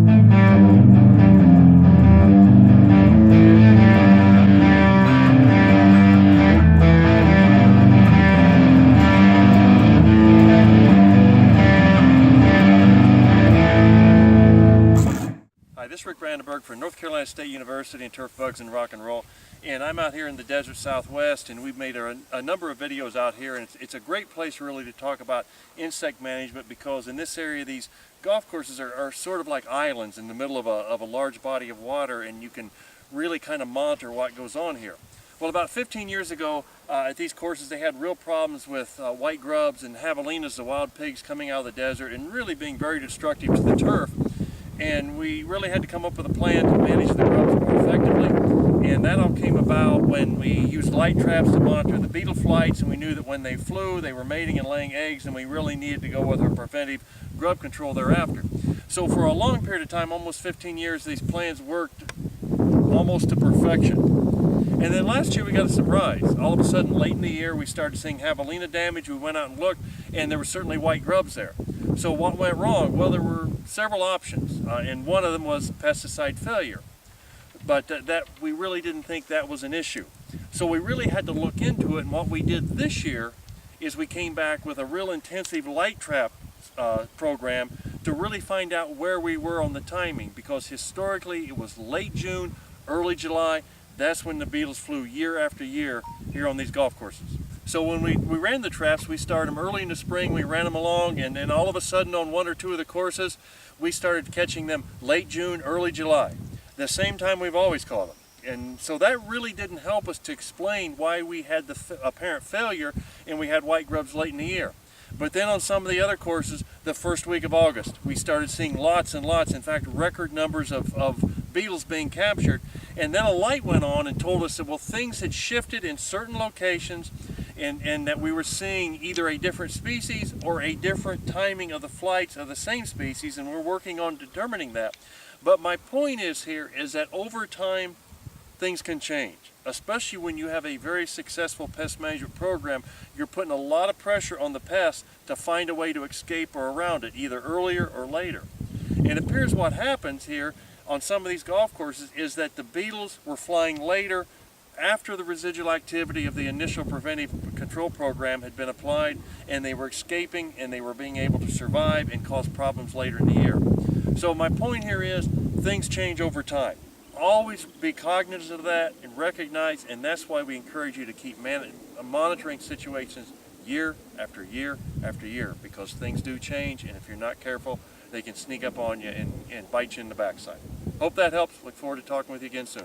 Hi, this is Rick Brandenburg for North Carolina State University and Turf Bugs and Rock and Roll, and I'm out here in the desert southwest, and we've made a number of videos out here, and it's a great place really to talk about insect management, because in this area these golf courses are sort of like islands in the middle of a large body of water, and you can really kind of monitor what goes on here. Well, about 15 years ago at these courses they had real problems with white grubs and javelinas, the wild pigs, coming out of the desert and really being very destructive to the turf. And we really had to come up with a plan to manage the grubs more effectively. And that all came about when we used light traps to monitor the beetle flights, and we knew that when they flew, they were mating and laying eggs, and we really needed to go with our preventive grub control thereafter. So for a long period of time, almost 15 years, these plans worked almost to perfection. And then last year we got a surprise. All of a sudden, late in the year, we started seeing javelina damage. We went out and looked, and there were certainly white grubs there. So what went wrong? Well, there were several options, and one of them was pesticide failure. But that we really didn't think that was an issue. So we really had to look into it, and what we did this year is we came back with a real intensive light trap program to really find out where we were on the timing, because historically it was late June, early July. That's when the beetles flew year after year here on these golf courses. So when we ran the traps, we started them early in the spring, we ran them along, and then all of a sudden on one or two of the courses, we started catching them late June, early July, the same time we've always caught them. And so that really didn't help us to explain why we had the apparent failure and we had white grubs late in the year. But then on some of the other courses, the first week of August, we started seeing lots and lots, in fact, record numbers of beetles being captured. And then a light went on and told us that, well, things had shifted in certain locations, and that we were seeing either a different species or a different timing of the flights of the same species, and we're working on determining that. But my point is here is that over time, things can change, especially when you have a very successful pest management program. You're putting a lot of pressure on the pest to find a way to escape or around it, either earlier or later. And it appears what happens here on some of these golf courses is that the beetles were flying later, after the residual activity of the initial preventive control program had been applied, and they were escaping and they were being able to survive and cause problems later in the year. So my point here is things change over time. Always be cognizant of that and recognize, and that's why we encourage you to keep monitoring situations year after year after year, because things do change, and if you're not careful, they can sneak up on you and bite you in the backside. Hope that helps. Look forward to talking with you again soon.